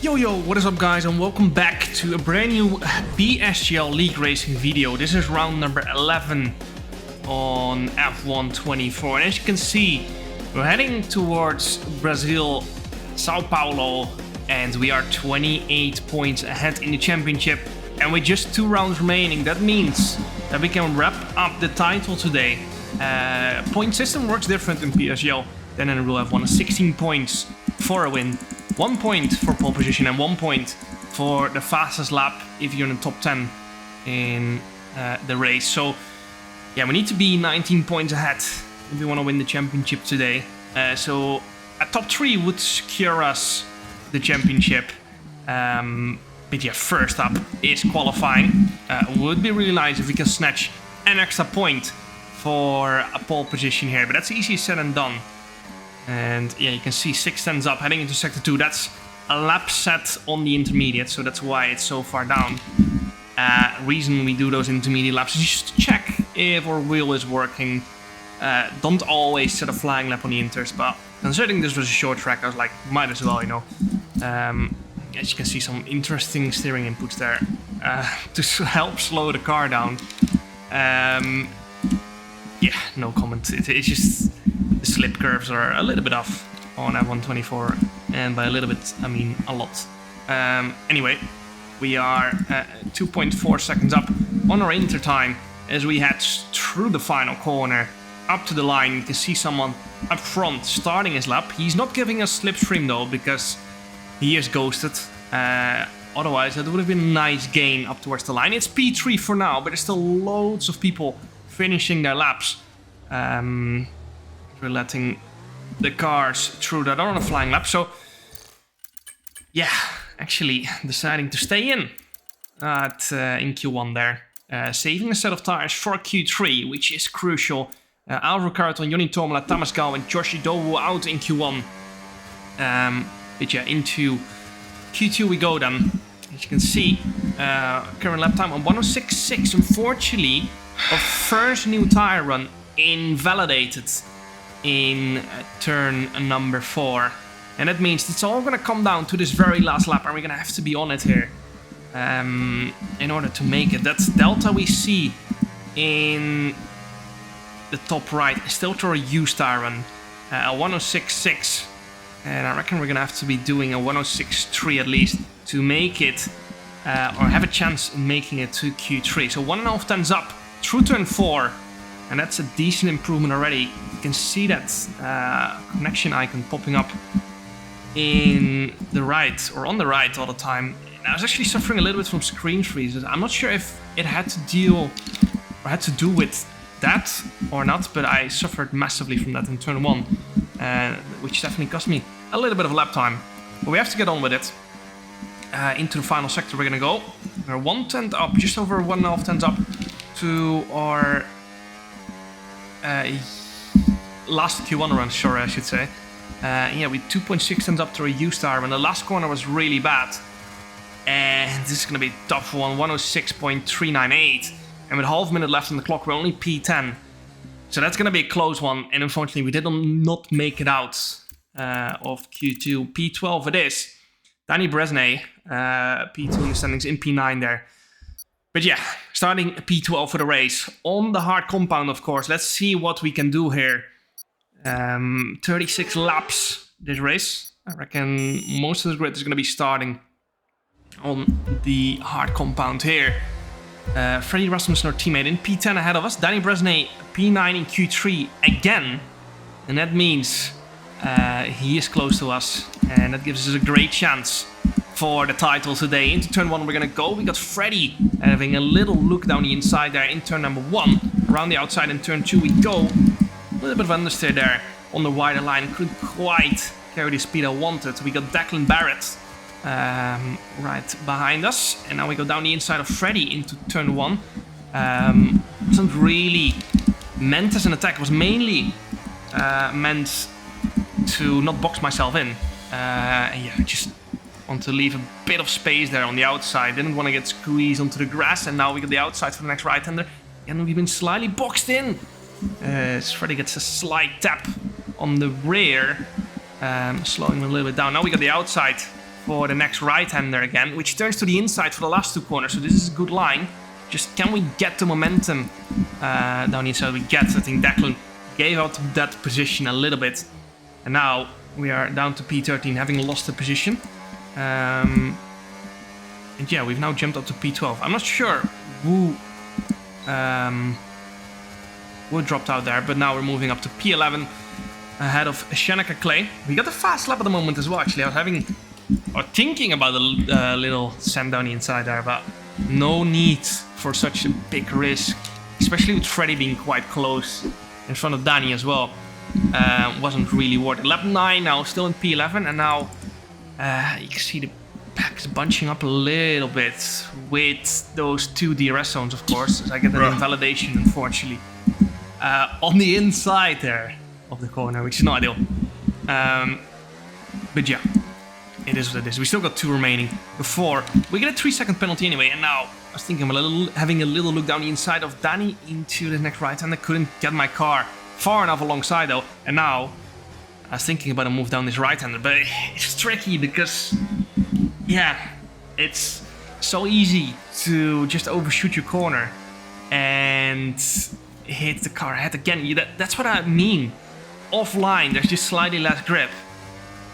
Yo, what is up guys, and welcome back to a brand new PSGL League Racing video. This is round number 11 on F1 24, and as you can see, we're heading towards Brazil, Sao Paulo, and we are 28 points ahead in the championship, and with just 2 rounds remaining, that means that we can wrap up the title today. Point system works different in PSGL than in Real F1. 16 points for a win, 1 point for pole position, and 1 point for the fastest lap if you're in the top 10 in the race. So yeah, we need to be 19 points ahead if we want to win the championship today. So a top 3 would secure us the championship. But yeah, first up is qualifying. Would be really nice if we can snatch an extra point for a pole position here, but that's easier said than done. And yeah, you can see 6 tenths up heading into sector 2. That's a lap set on the intermediate, so that's why it's so far down. Reason we do those intermediate laps is just to check if our wheel is working. Don't always set a flying lap on the inters, but considering this was a short track, I was like, might as well, you know. As you can see, some interesting steering inputs there to help slow the car down. Yeah, no comment. It's just the slip curves are a little bit off on F1 24, and by a little bit, I mean a lot. Anyway, we are 2.4 seconds up on our inter time as we head through the final corner up to the line. You can see someone up front starting his lap. He's not giving us slipstream though, because he is ghosted. Otherwise, that would have been a nice gain up towards the line. It's P3 for now, but there's still loads of people finishing their laps. We're letting the cars through that are on a flying lap. So yeah, actually deciding to stay in Q1 there. Saving a set of tires for Q3, which is crucial. Alvaro Carton, Joni Tomola, Thomas Gal, and Joshi Dowu out in Q1. But yeah, into Q2 we go then. As you can see, current lap time on 106.6. Unfortunately, our first new tire run invalidated in turn number 4. And that means it's all going to come down to this very last lap, and we're going to have to be on it here in order to make it. That delta we see in the top right is still to a used tire run, a 106.6. And I reckon we're going to have to be doing a 106.3 at least to make it, or have a chance in making it to Q3. So 1.5 tenths up through turn 4. And that's a decent improvement already. You can see that connection icon popping up in the right, or on the right all the time. And I was actually suffering a little bit from screen freezes. I'm not sure if it had to deal, or had to do with that or not, but I suffered massively from that in turn 1. Which definitely cost me a little bit of lap time. But we have to get on with it. Into the final sector we're gonna go. We're 1 tenth up, just over 1.5 tenths up to our last Q1 run, sure I should say. Yeah, with 2.6 tenths up to a used tire, and the last corner was really bad. And this is going to be a tough one, 106.398. And with half a minute left on the clock, we're only P10. So that's going to be a close one, and unfortunately we did not make it out of Q2. P12 it is. Danny Bresnay, P2 in the standings, in P9 there. But yeah, starting P12 for the race. On the hard compound, of course. Let's see what we can do here. 36 laps this race. I reckon most of the grid is going to be starting on the hard compound here. Freddie Rasmussen, our teammate, in P10 ahead of us. Danny Bresnay, P9 in Q3 again. And that means he is close to us. And that gives us a great chance for the title today. Into turn 1 we're going to go. We got Freddie having a little look down the inside there in turn number 1. Around the outside in turn 2 we go. A little bit of understeer there on the wider line. Couldn't quite carry the speed I wanted. We got Declan Barrett right behind us. And now we go down the inside of Freddie into turn 1. Wasn't really meant as an attack. It was mainly meant to not box myself in. And yeah, just want to leave a bit of space there on the outside. Didn't want to get squeezed onto the grass. And now we got the outside for the next right-hander. And we've been slightly boxed in. As Freddie gets a slight tap on the rear. Slowing him a little bit down. Now we got the outside for the next right-hander again, which turns to the inside for the last 2 corners. So this is a good line. Just can we get the momentum down the inside? We get. I think Declan gave out that position a little bit. And now we are down to P13, having lost the position. And yeah, we've now jumped up to P12. I'm not sure who dropped out there, but now we're moving up to P11 ahead of Shanaka Clay. We got a fast lap at the moment as well, actually. I was thinking about a little sand down the inside there, but no need for such a big risk, especially with Freddy being quite close in front of Danny as well. Wasn't really worth it. Lap 9 now, still in P11, and now you can see the pack is bunching up a little bit with those 2 DRS zones, of course, as I get an invalidation, unfortunately, on the inside there of the corner, which is not ideal. But yeah, it is what it is. We still got 2 remaining before we get a 3-second penalty anyway. And now I was thinking having a little look down the inside of Danny into the next right, and I couldn't get my car far enough alongside though. And now I was thinking about a move down this right-hander, but it's tricky because, yeah, it's so easy to just overshoot your corner and hit the car ahead again. That's what I mean. Offline, there's just slightly less grip.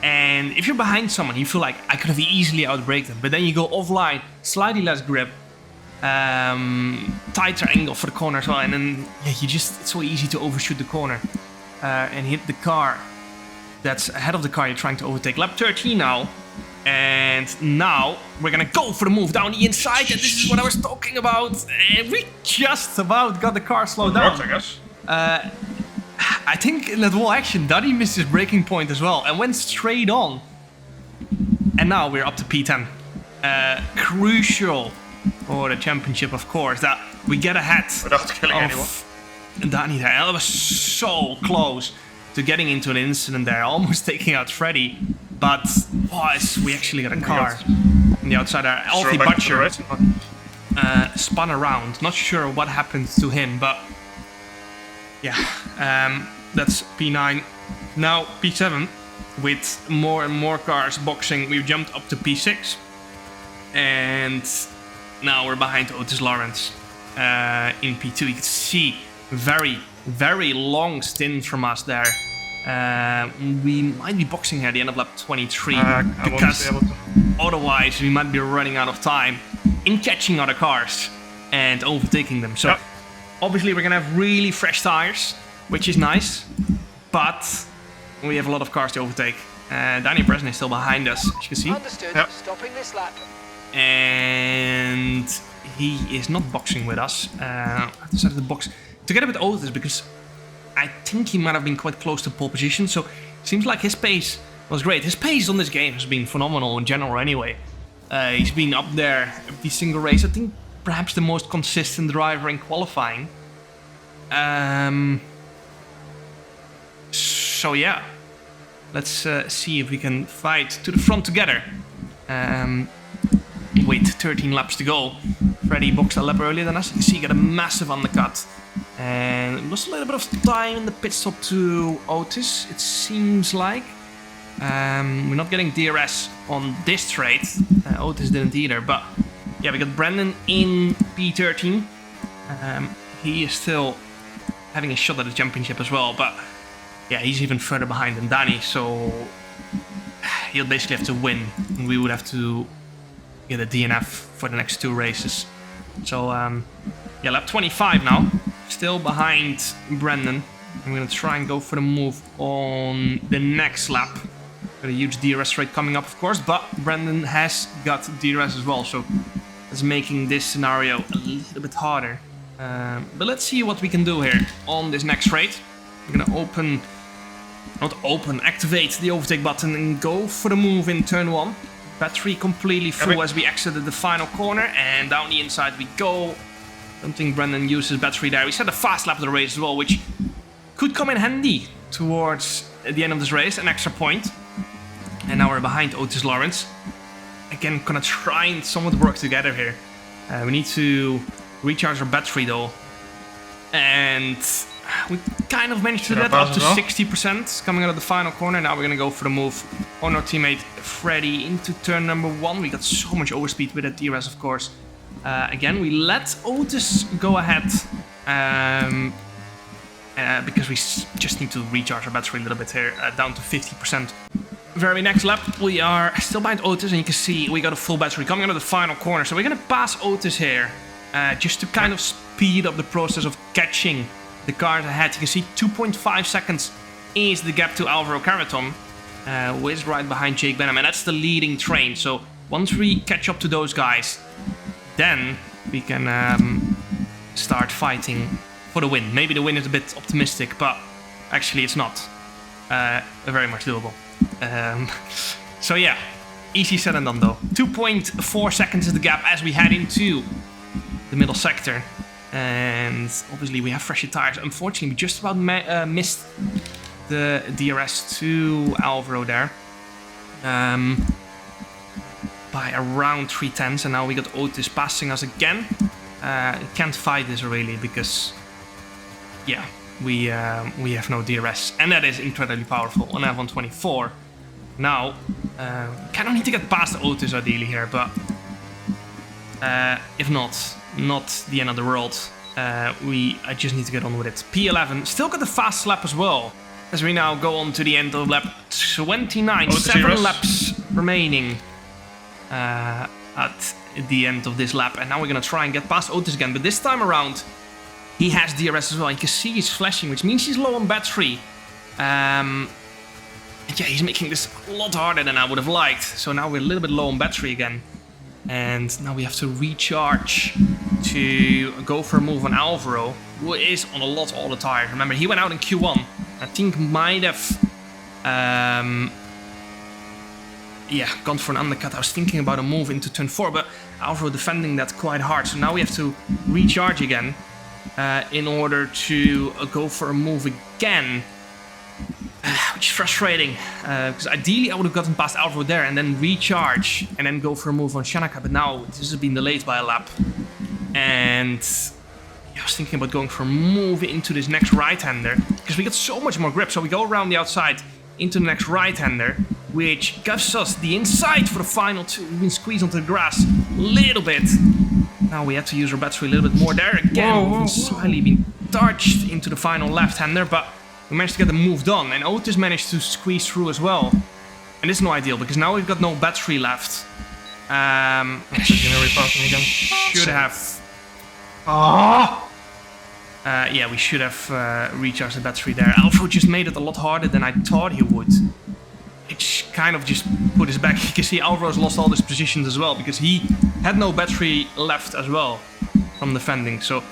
And if you're behind someone, you feel like I could have easily outbraked them. But then you go offline, slightly less grip, tighter angle for the corner as well. And then yeah, it's so easy to overshoot the corner and hit the car that's ahead of the car you're trying to overtake. Lap 13 now. And now we're gonna go for the move down the inside. And this is what I was talking about. And we just about got the car slowed down. I guess. I think in that whole action, Danny missed his braking point as well and went straight on. And now we're up to P10. Crucial for the championship, of course, that we get ahead without killing anyone. Danny there. That was so close to getting into an incident there, almost taking out Freddy. But we actually got a car on the outside there. Alfie Butcher spun around. Not sure what happened to him, but yeah, that's P9. Now P7, with more and more cars boxing, we've jumped up to P6. And now we're behind Otis Lawrence in P2. You can see very, very long stint from us there. We might be boxing here at the end of lap 23 because otherwise we might be running out of time in catching other cars and overtaking them. So obviously we're gonna have really fresh tires, which is nice, but we have a lot of cars to overtake. Daniel Bresnan is still behind us, as you can see. Understood. Stopping this lap. And he is not boxing with us. I decided to box together with Otis because I think he might have been quite close to pole position, so it seems like his pace was great. His pace on this game has been phenomenal in general anyway. He's been up there every single race. I think perhaps the most consistent driver in qualifying. So yeah, let's see if we can fight to the front together. With 13 laps to go. Freddy boxed a lap earlier than us. You can see he got a massive undercut. And lost a little bit of time in the pit stop to Otis, it seems like. We're not getting DRS on this straight. Otis didn't either. But yeah, we got Brandon in P13. He is still having a shot at the championship as well. But yeah, he's even further behind than Danny. So he'll basically have to win. And we would have to get a DNF for the next 2 races. So yeah, lap 25 now. Still behind Brandon. I'm gonna try and go for the move on the next lap. Got a huge DRS rate coming up, of course, but Brandon has got DRS as well, so it's making this scenario a little bit harder. But let's see what we can do here on this next race. I'm gonna activate the overtake button and go for the move in turn 1. Battery completely full as we exited the final corner, and down the inside we go. Don't think Brandon uses battery there. We set a fast lap of the race as well, which could come in handy towards the end of this race, an extra point. And now we're behind Otis Lawrence. Again, gonna try and somewhat work together here. We need to recharge our battery though. And we kind of managed to do that up to 60% coming out of the final corner. Now we're going to go for the move on our teammate Freddy into turn number 1. We got so much overspeed with that DRS, of course. Again, we let Otis go ahead because we just need to recharge our battery a little bit here, down to 50%. Very next lap, we are still behind Otis, and you can see we got a full battery coming out of the final corner. So we're going to pass Otis here, just to kind of speed up the process of catching the cars ahead. You can see 2.5 seconds is the gap to Alvaro Carreton, who is right behind Jake Benham, and that's the leading train. So once we catch up to those guys, then we can start fighting for the win. Maybe the win is a bit optimistic, but actually it's not. Very much doable. So yeah, easy said and done though. 2.4 seconds is the gap as we head into the middle sector. And obviously we have fresher tires. Unfortunately, we just about missed the DRS to Alvaro there. By around 3/10, and now we got Otis passing us again. Can't fight this really because, yeah, we have no DRS, and that is incredibly powerful on F124. Now, kind of need to get past Otis ideally here, but if not the end of the world. I just need to get on with it. P11, still got the fast lap as well, as we now go on to the end of lap 29. 7 laps remaining at the end of this lap, and now we're gonna try and get past Otis again, but this time around he has DRS as well. You can see he's flashing, which means he's low on battery. And yeah, he's making this a lot harder than I would have liked. So now we're a little bit low on battery again, and now we have to recharge to go for a move on Alvaro, who is on a lot all the tires. Remember, he went out in Q1. I think might have gone for an undercut. I was thinking about a move into turn 4, but Alvaro defending that quite hard. So now we have to recharge again in order to go for a move again, which is frustrating, because ideally I would have gotten past Alvaro there and then recharge and then go for a move on Shanaka, but now this has been delayed by a lap. And I was thinking about going for a move into this next right-hander, because we got so much more grip. So we go around the outside into the next right-hander, which gives us the inside for the final 2. We've been squeezed onto the grass a little bit. Now we have to use our battery a little bit more there again. We've slightly been touched into the final left-hander, but we managed to get the move done. And Otis managed to squeeze through as well. And this is no ideal, because now we've got no battery left. Should have... yeah, we should have recharged the battery there. Alvaro just made it a lot harder than I thought he would. It kind of just put us back. You can see Alvaro's lost all his positions as well, because he had no battery left as well from defending. So,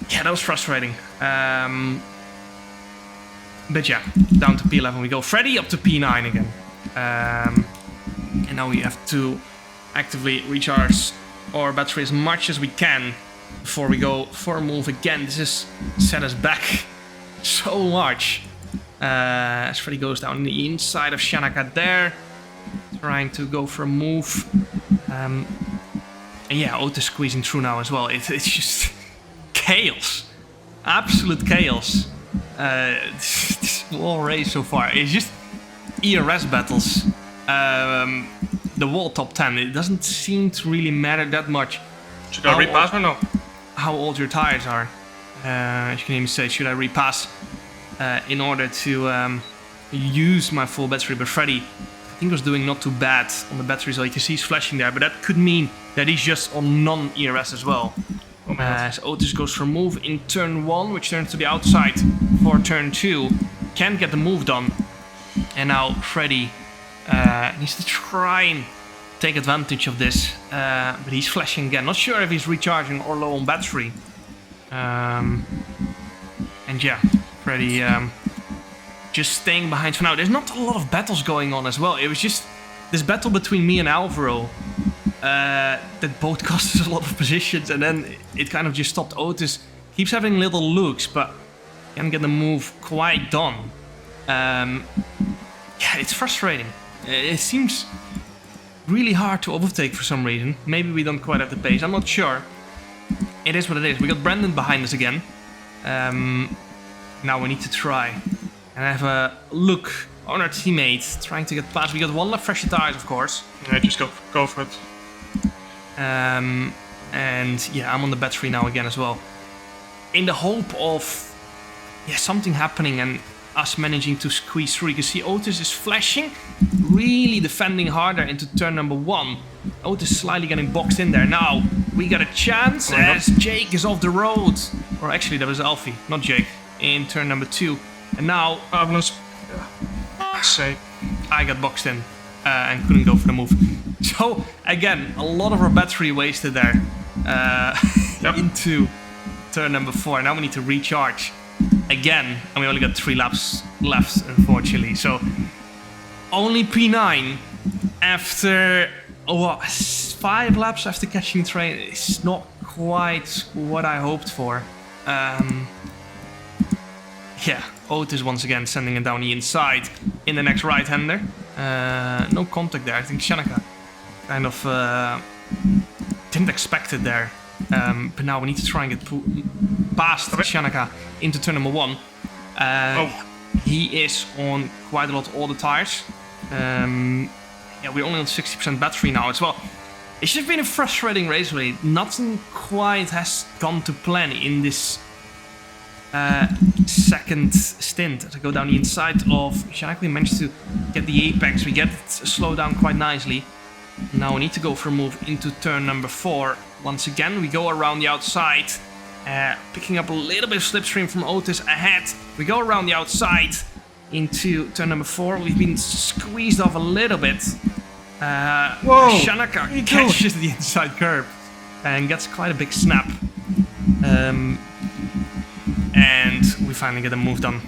yeah, that was frustrating. But yeah, down to P11 we go. Freddy up to P9 again. And now we have to actively recharge our battery as much as we can before we go for a move again. This has set us back so much. As Freddy goes down the inside of Shanaka there, trying to go for a move. And yeah, Otis squeezing through now as well. It's just chaos. Absolute chaos. This whole race so far. It's just ERS battles. The whole top 10. It doesn't seem to really matter that much. Should I repass or no? How old your tires are. As you can even say, should I repass in order to use my full battery? But Freddy, I think, was doing not too bad on the battery, so you can see he's flashing there. But that could mean that he's just on non-ERS as well. So Otis goes for a move in turn 1, which turns to the outside for turn 2. Can't get the move done. And now Freddy needs to try and take advantage of this. But he's flashing again. Not sure if he's recharging or low on battery. And yeah, Freddy just staying behind for now. There's not a lot of battles going on as well. It was just this battle between me and Alvaro that both cost us a lot of positions, and then it kind of just stopped. Otis keeps having little looks, but can't get the move quite done. Yeah, it's frustrating. It seems really hard to overtake for some reason. Maybe we don't quite have the pace, I'm not sure. It is what it is. We got Brandon behind us again. Now we need to try and have a look on our teammate trying to get past. We got one left, fresher tires, of course. Yeah, just go for it. And yeah, I'm on the battery now again as well. In the hope of something happening and us managing to squeeze through. You can see Otis is flashing, really defending harder into turn number 1. Otis slightly getting boxed in there. Now we got a chance as Jake is off the road. Or actually that was Alfie, not Jake, in turn number 2. And now I got boxed in and couldn't go for the move. So again, a lot of our battery wasted there into turn number 4. Now we need to recharge again, and we only got 3 laps left, unfortunately. So only P9 after 5 laps after catching the train. It's not quite what I hoped for. Yeah, Otis once again sending it down the inside in the next right-hander. No contact there. I think Shanaka kind of didn't expect it there. But now we need to try and get past Shanaka into turn number 1. He is on quite a lot of all the tires. Yeah, we're only on 60% battery now as well. It's just been a frustrating race, really. Nothing quite has gone to plan in this second stint. As I go down the inside of Shanaka, we managed to get the apex. We get it slowed down quite nicely. Now we need to go for a move into turn number 4. Once again, we go around the outside, picking up a little bit of slipstream from Otis ahead. We go around the outside into turn number 4. We've been squeezed off a little bit. Shanaka catches the inside curb and gets quite a big snap. And we finally get a move done.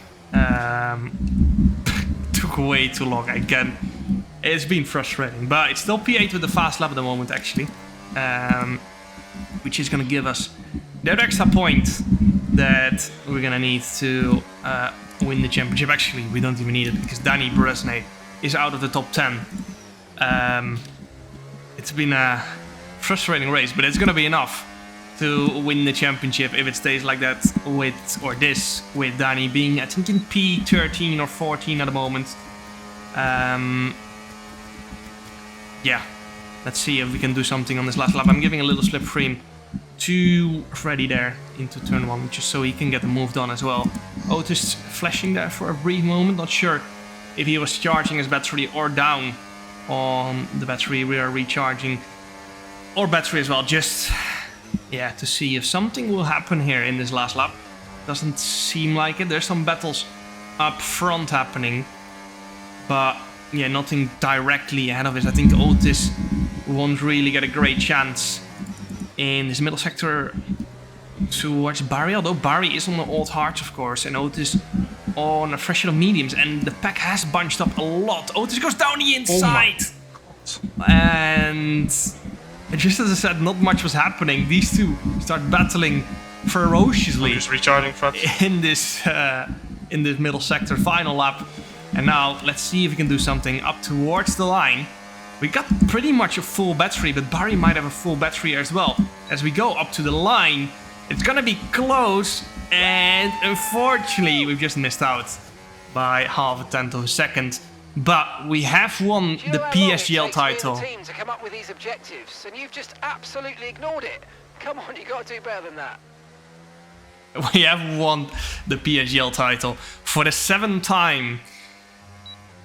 Took way too long again. It's been frustrating, but it's still P8 with the fast lap at the moment, actually. Which is going to give us that extra point that we're going to need to win the championship. Actually, we don't even need it because Danny Bresnay is out of the top 10. It's been a frustrating race, but it's going to be enough to win the championship if it stays like that with Danny being, I think, in P13 or 14 at the moment. Yeah, let's see if we can do something on this last lap. I'm giving a little slipstream to Freddy there into turn 1, just so he can get the move done as well. Otis flashing there for a brief moment. Not sure if he was charging his battery or down on the battery. We are recharging our battery as well, just to see if something will happen here in this last lap. Doesn't seem like it. There's some battles up front happening, but yeah, nothing directly ahead of us. I think Otis won't really get a great chance in this middle sector towards Barry, although Barry is on the old hards, of course, and Otis on a fresh set of mediums, and the pack has bunched up a lot. Otis goes down the inside, and just as I said, not much was happening. These two start battling ferociously. Just recharging front in this middle sector final lap. And now let's see if we can do something up towards the line. We got pretty much a full battery, but Barry might have a full battery as well. As we go up to the line, it's gonna be close, and unfortunately we've just missed out by 0.5 of a second. But we have won the PSGL title. Team to come up with these objectives, and you've just absolutely ignored it. Come on, you got to do better than that. We have won the PSGL title for the 7th time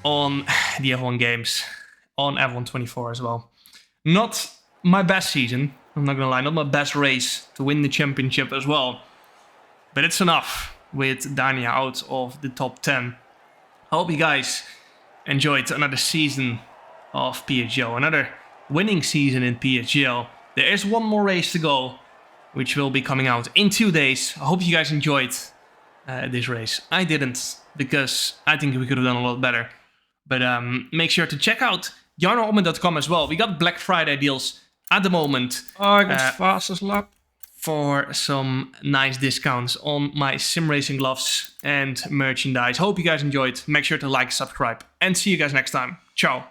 on the F1 games, on F1 24 as well. Not my best season, I'm not gonna lie, not my best race to win the championship as well. But it's enough with Dania out of the top 10. I hope you guys enjoyed another season of PSGL, another winning season in PSGL. There is one more race to go, which will be coming out in 2 days. I hope you guys enjoyed this race. I didn't, because I think we could have done a lot better. But make sure to check out jarnoholman.com as well. We got Black Friday deals at the moment. I got fastest lap. For some nice discounts on my sim racing gloves and merchandise. Hope you guys enjoyed. Make sure to like, subscribe, and see you guys next time. Ciao.